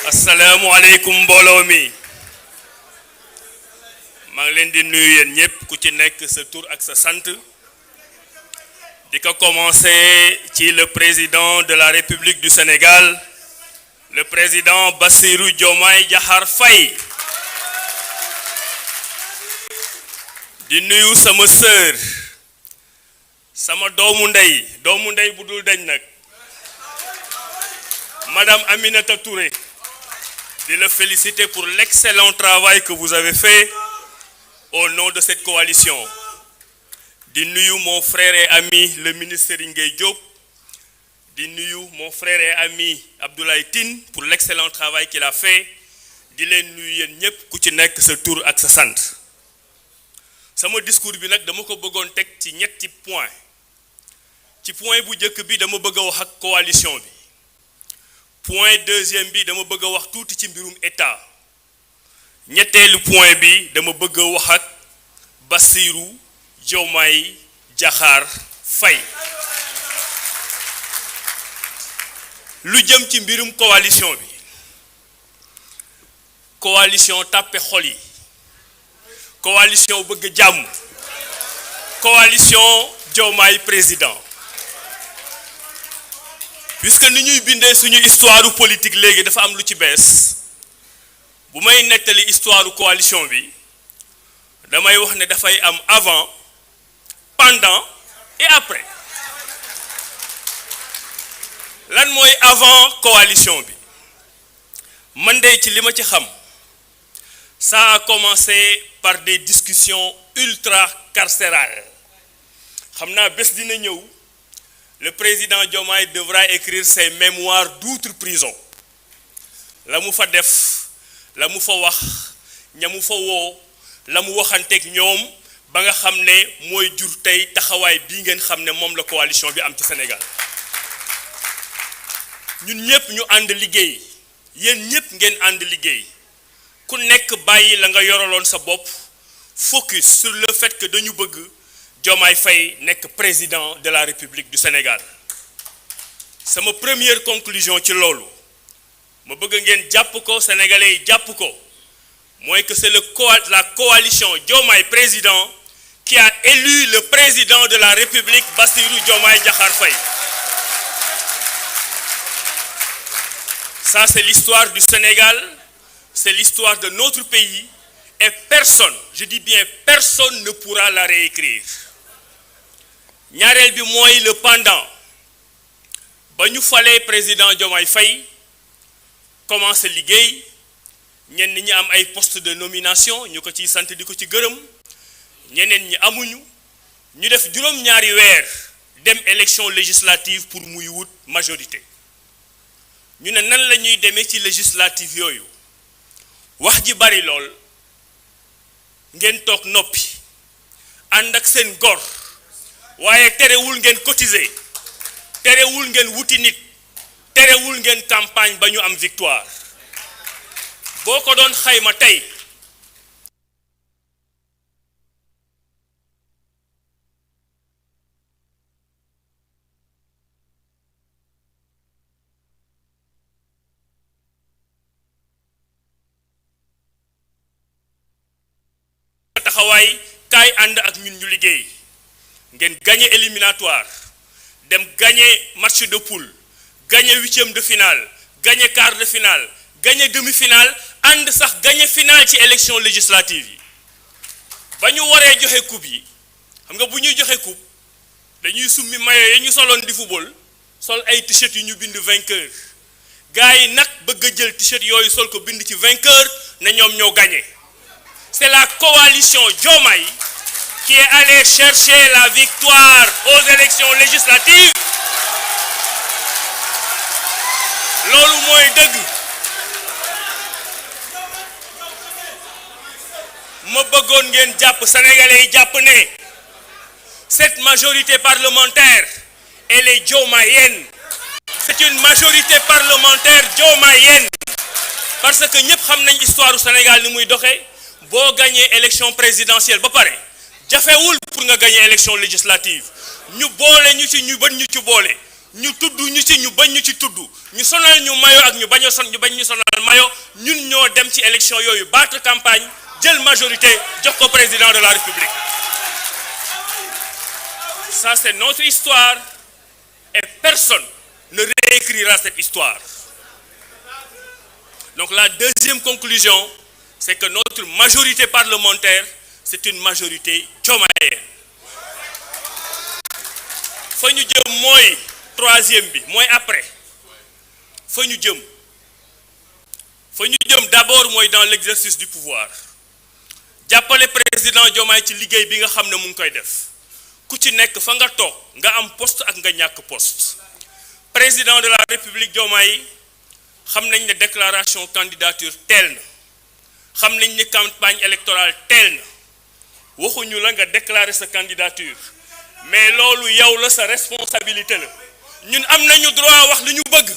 asalaamualeykum mbooloo mi maa ngi leen di nuyu yéen ñëpp ku ci nekk sa tur ak sa sant di ko commencer ci le président de la République du Sénégal le président Bassirou Diomaye Diakhar Faye di nuyu sama sœur sama doomu ndey bu dul dañ nag Madame Aminata Touré de le féliciter pour l'excellent travail que vous avez fait au nom de cette coalition. Di nuyu mon frère et ami le ministre Serigne Gueye Diop, di nuyu mon frère et ami Abdoulaye Tine pour l'excellent travail qu'il a fait. Di leen nuyu yéen ñëpp ku ci nekk sa tur ak sa sant. Sama discours bi nag dama ko bëggoon teg ci ñetti point. Ci point bu njëkk bi dama bëgg a wax ak coalition bi. Point deuxième bi dama bëgg a wax tuuti ci mbirum état ñetteelu point bi dama bëgg a wax ak Bassirou Diomaye Diakhar Faye lu jëm ci mbirum coalition bi coalition tàppe xol yi coalition bëgg jàmm coalition Diomaye président puisque ni ñuy bindee suñu histoire politique léegi dafa am lu ci bees bu may nettali histoire coalition bi damay wax ne dafay am avant pendant et après lan mooy avant coalition bi man de ci li ma ci xam ça a commencé par des discussions ultra carcérales xam naa bés dina ñëw le président Diomaye devra écrire ses mémoires d'outre-prison la mu fa def la mu fa wax ña mu fa woo la mu waxanteeg ñoom ba nga xam ne mooy jur tey taxawaay bii ngeen xam ne moom la coalition bi am ci Sénégal ñun ñëpp ñu ànd liggéey yéen ñëpp ngeen ànd liggéey ku nekk bàyyi la nga yoraloon sa bopp focus sur le fait que dañu bëgg Diomaye Faye nekk président de la République du Sénégal sama première conclusion ci loolu ma bëgg ngeen jàpp ko sénégalais yi jàpp ko mooy que c'est la coalition Diomaye président qui a élu le président de la République Bassirou Diomaye Diakhar Faye. Ça c'est l'histoire du Sénégal, c'est l'histoire de notre pays et personne, je dis bien personne ne pourra la réécrire. ñaareel bi mooy le pendant ba ñu falee président Diomaye Faye commencé liggéey ñenn ñi am ay poste de nomination ñu ko ciy sant di ko ci gërëm ñeneen ñi amuñu ñu def juróom-ñaari weer dem élection législative pour muy wut majorité ñu ne nan la ñuy demee ci législative yooyu wax ji bari lool ngeen toog noppi ànd ak seen gor waaye terewul ngeen cotiser terewul ngeen wuti nit terewul ngeen campagne ba ñu am victoire boo ko doon xayma tey taxawaay kaay ànd ak ñun ñu liggéey ngeen gagné éliminatoire dem gagné match de poule gagné huitième de finale gagné quart de finale gagné demi-finale ànd sax gagné finale ci élection législative yi ba ñu waree joxe coupe yi xam nga bu ñuy joxe coupe dañuy summi maillot yi ñu soloon di football sol ay t-shirt yu ñu bind vainqueur gars yi nag bëgg a jël t-shirt yooyu sol ko bind ci vainqueur ne ñoom ñoo gagné c'est la coalition Diomaye qui est allé chercher la victoire aux élections législatives loolu mooy dëgg ma bëggoon ngeen jàpp sénégalais yi jàpp ne cette majorité parlementaire elle est diomayenne c'est une majorité parlementaire diomayenne parce que ñëpp xam nañ histoire du Sénégal ni muy doxee boo gagné élection présidentielle ba pare jafewul pour nga gagner élection législative ñu boole ñu ci ñu bën ñu ci boole ñu tudd ñu ci ñu bañ ñu ci tudd ñu sonal ñu mayo ak ñu bañ ñu sonal mayo ñun ñoo dem ci élection yooyu battre campagne jël majorité jox ko président de la République. Ça c'est notre histoire et personne ne réécrira cette histoire. Donc la deuxième conclusion, c'est que notre majorité parlementaire, c'est une majorité diomaye. Fa ñu jëm mooy troisième bi mooy après fa ñu jëm d'abord mooy dans l'exercice du pouvoir jàppale président Diomaye ci liggéey bi nga xam ne mu ngi koy def ku ci nekk fa nga toog nga am poste ak nga ñàkk poste président de la République Diomaye xam nañ ne déclaration candidature teel na xam nañ ne campagne électorale teel na waxuñu la nga déclarer sa candidature mais loolu yow la sa responsabilité la ñun am nañu droit wax li ñu bëgg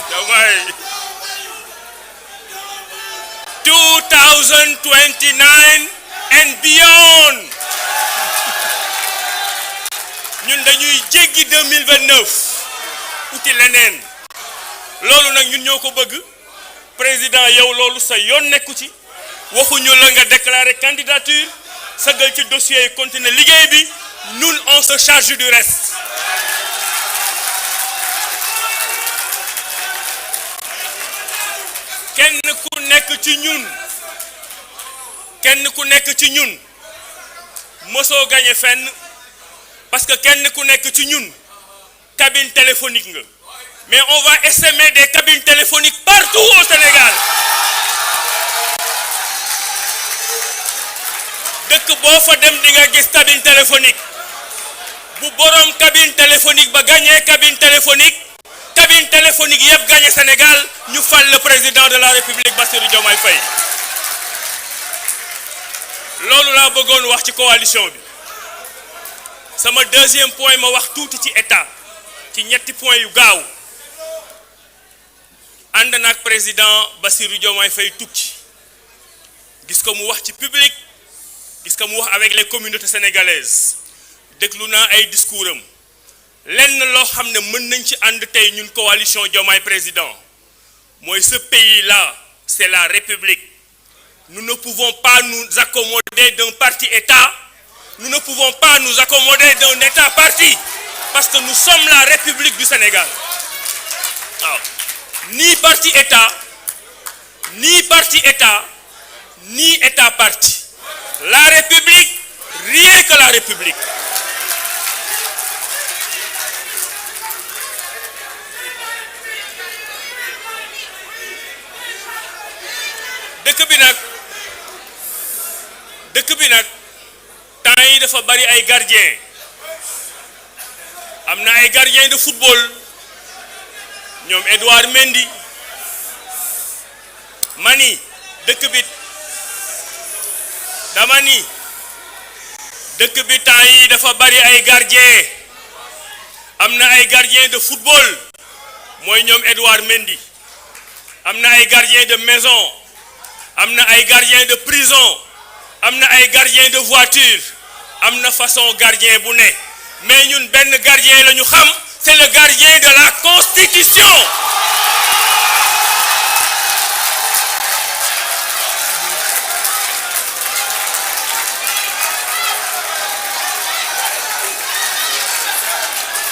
Diomaye 2029 and beyond ñun dañuy jéggi 2029 uti leneen loolu nag ñun ñoo ko bëgg président yow loolu sa yoon nekku ci waxuñu la nga déclarer candidature sagal ci dossier yi continuer liggéey bi ñun on se charge du reste. kenn ku nekk ci ñun mosoo gagné fenn parce que kenn ku nekk ci ñun cabine téléphonique nga mais on va essaimer des cabines téléphoniques partout au Sénégal dëkk boo fa dem di nga gis cabine téléphonique bu borom cabine téléphonique ba gagné cabine téléphonique yëpp gagné Sénégal ñu fal le président de la République Bassirou Diomaye Faye loolu laa bëggoon wax ci coalition bi sama deuxième point ma wax tuuti ci état ci ñetti point yu gaaw ànd nag président Bassirou Diomaye Faye tukki gis ko mu wax ci public gis ko mu wax avec les communautés sénégalaises déglu naa ay discours am lenn loo xam ne mën nañ ci ànd tey ñun coalition Diomaye président mooy ce pays-là c'est la République. Nous ne pouvons pas nous accommoder d'un parti-État. Nous ne pouvons pas nous accommoder d'un État-parti. Parce que nous sommes la République du Sénégal. Alors, ni parti-État, ni parti-État, ni État-parti. La République, rien que la République. dëkk bi nag temps yi dafa bari ay gardien am na ay gardien de football ñoom Edouard Mendy mani dëkk bi dama ni dëkk bi temps yi dafa bari ay gardien am na ay gardien de football mooy ñoom Edouard Mendy am na ay gardien de maison am na ay gardien de prison am na ay gardien de voiture am na façon gardien bu ne mais ñun benn gardien la ñu xam c'est le gardien de la Constitution.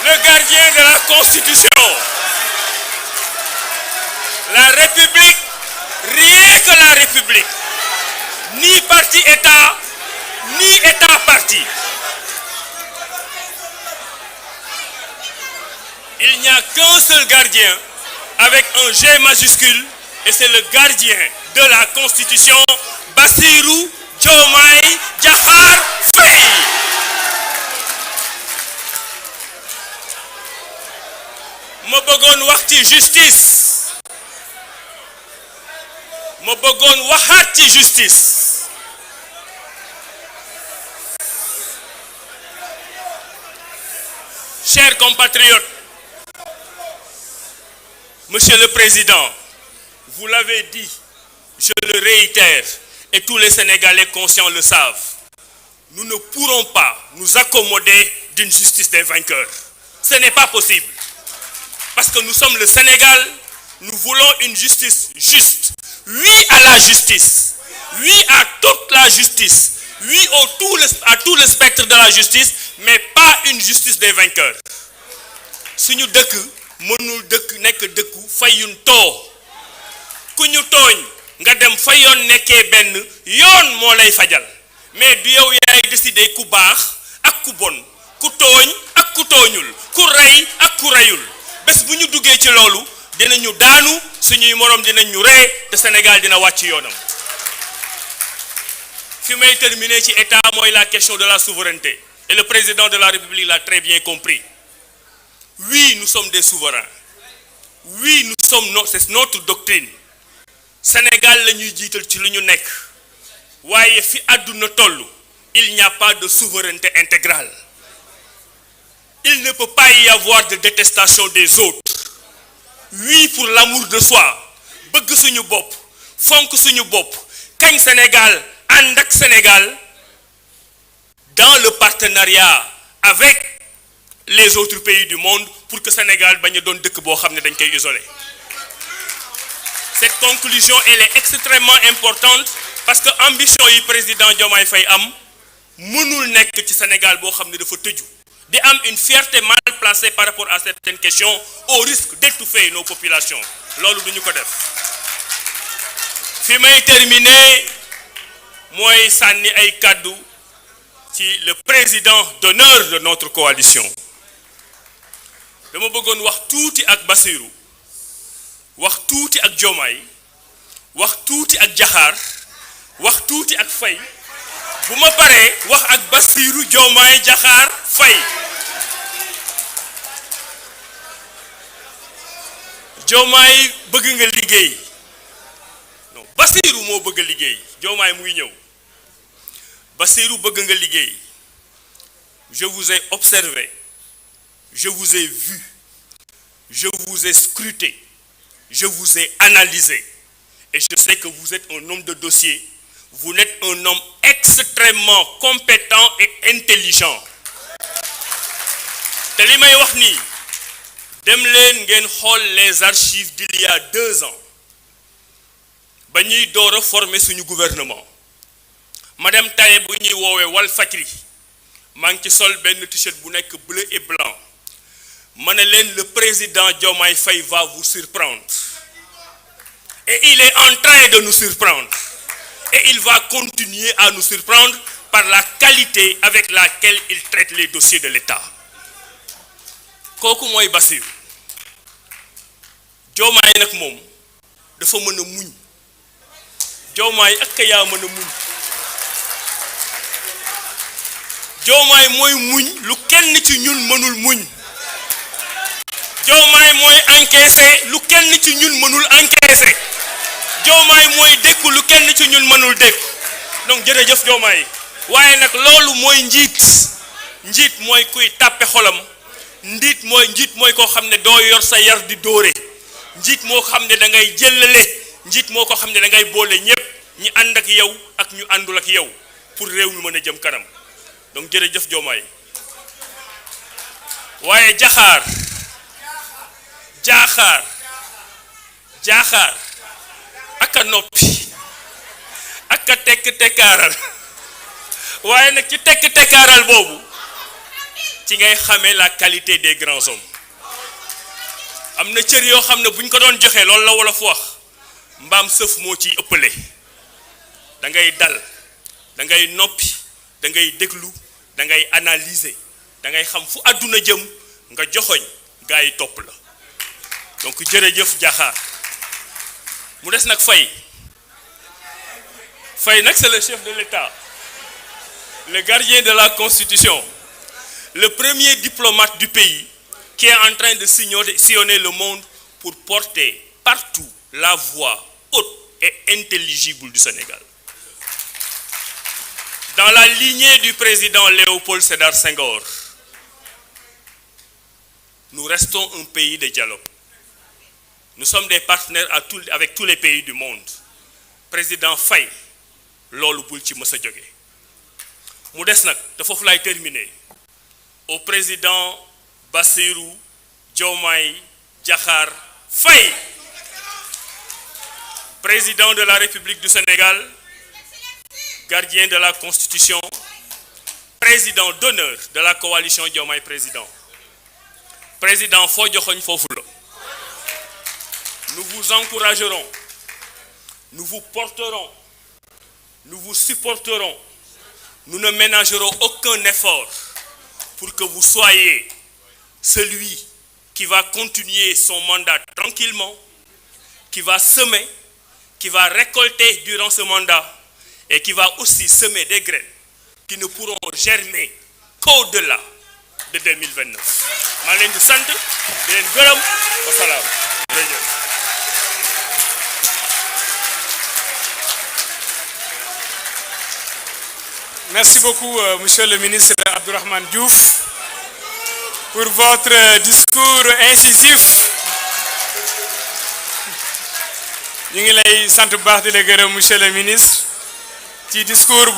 Le gardien de la Constitution. La République, rien que la République. Ni parti-État, ni État-parti. Il n'y a qu'un seul gardien avec un G majuscule et c'est le gardien de la Constitution, Bassirou Diomaye Diakhar Faye. ma bëggoon wax ci justice ma bëggoon waxaat ci justice chers compatriotes, Monsieur le Président, vous l'avez dit, je le réitère, et tous les Sénégalais conscients le savent, nous ne pourrons pas nous accommoder d'une justice des vainqueurs. Ce n'est pas possible. Parce que nous sommes le Sénégal, nous voulons une justice juste. Oui à la justice. Oui à toute la justice. Oui à tout le spectre de la justice, mais pas une justice des vainqueurs. Suñu dëkk mënul dëkk nekk dëkku fayun too ku ñu tooñ nga dem fa yoon nekkee benn yoon moo lay fajal mais du yow yaay décider ku baax ak ku bon ku tooñ ak ku tooñul ku rey ak ku reyul bés bu ñu duggee ci loolu dinañu daanu suñuy moroom dinañu ree te Sénégal dina wàcc yoonam. Fi may terminer ci état mooy la question de la souveraineté et le président de la République l'a très bien compris. Oui, nous sommes des souverains. Oui, c'est notre doctrine. Sénégal la ñuy jiital ci lu ñu nekk waaye fi àdduna tollu il n'y a pas de souveraineté intégrale. Il ne peut pas y avoir de détestation des autres. Oui, pour l'amour de soi bëgg suñu bopp fonk suñu bopp kañ Sénégal ànd ak Sénégal dans le partenariat avec les autres pays du monde pour que Sénégal bañ a doon dëkk boo xam ne dañ koy isolé. Cette conclusion elle est extrêmement importante parce que ambition yi président Diomaye Faye am mënul nekk ci Sénégal boo xam ne dafa tëju di am une fierté mal placée par rapport à certaines questions au risque d'étouffer nos populations loolu duñu ko def. Fi may terminer mooy sànni ay kàddu ci le président d'honneur de notre coalition. Dama bëggoon wax tuuti ak Bassirou wax tuuti ak Diomaye wax tuuti ak Diakhar wax tuuti ak Faye bu ma paree wax ak Bassirou Diomaye Diakhar Faye. Diomaye bëgg nga liggéey non Bassirou moo bëgg a liggéey Diomaye muy ñëw Bassirou bëgg nga liggéey. Je vous ai observé. Je vous ai vu, je vous ai scruté, je vous ai analysé et je sais que vous êtes un homme de dossier, vous êtes un homme extrêmement compétent et intelligent. Te li may wax nii dem leen ngeen xool les archives d'il y a 2 ans ba ñuy door a former suñu gouvernement madame Taye bu ñuy woowee Walfadjri maa ngi ci sol benn t-shirt bu nekk bleu et blanc. Le président Diomaye Faye va vous surprendre. Et il est en train de nous surprendre. Et il va continuer à nous surprendre par la qualité avec laquelle il traite les dossiers de l'État. Kooku mooy Bassirou. Diomaye nag moom dafa mën a muñ. Diomaye ak yaa mën a muñ. Diomaye mooy muñ lu kenn ci ñun mënul muñ. Diomaye mooy encaissé lu kenn ci ñun mënul encaissé. Diomaye mooy dékku lu kenn ci ñun mënul dékku. Donc jërëjëf Diomaye waaye nag loolu mooy njiit mooy kuy tàppe xolam njiit mooy koo xam ne doo yor sa yar di dóore njiit moo xam ne da ngay jëllale njiit moo ko xam ne da ngay boole ñépp ñi ànd ak yow ak ñu àndul ak yow pour réew mi mën a jëm kanam donc jërëjëf Diomaye waaye jaaxaar aka noppi aka tekkaaral waaye nag ci tekkaaral boobu ci ngay xamee la qualité des grands hommes am na cër yoo xam ne buñ ko doon joxe loolu la wolof wax mbaam sëf moo ciy ëppale da ngay dal da ngay noppi da ngay déglu da ngay analyser da ngay xam fu àdduna jëm nga joxoñ gaa yi topp la donc jërëjëf Diakhar mu des nag Faye nag c'est le chef de l'État le gardien de la Constitution le premier diplomate du pays qui est en train de sillonner le monde pour porter partout la voix haute et intelligible du Sénégal. Dans la lignée du président Léopold Sédar Senghor, nous restons un pays de dialogue. Nous sommes des partenaires avec tous les pays du monde. Président Faye, loolu bul ci mës a jóge. Mu des nag te foofu laay terminer au président Bassirou Diomaye Diakhar Faye, président de la République du Sénégal, gardien de la Constitution, président d'honneur de la coalition Diomaye Président. Président foo joxoñ foofu la. Nous vous encouragerons, nous vous porterons, nous vous supporterons. Nous ne ménagerons aucun effort pour que vous soyez celui qui va continuer son mandat tranquillement, qui va semer, qui va récolter durant ce mandat et qui va aussi semer des graines qui ne pourront germer qu'au-delà de 2029. maa ngi leen di sant di leen gërëm wasalaam. Merci beaucoup, Monsieur le ministre Abdourahmane Diouf, pour votre discours incisif. Ñu ngi lay sant bu baax di la gërëm, Monsieur le ministre, ci discours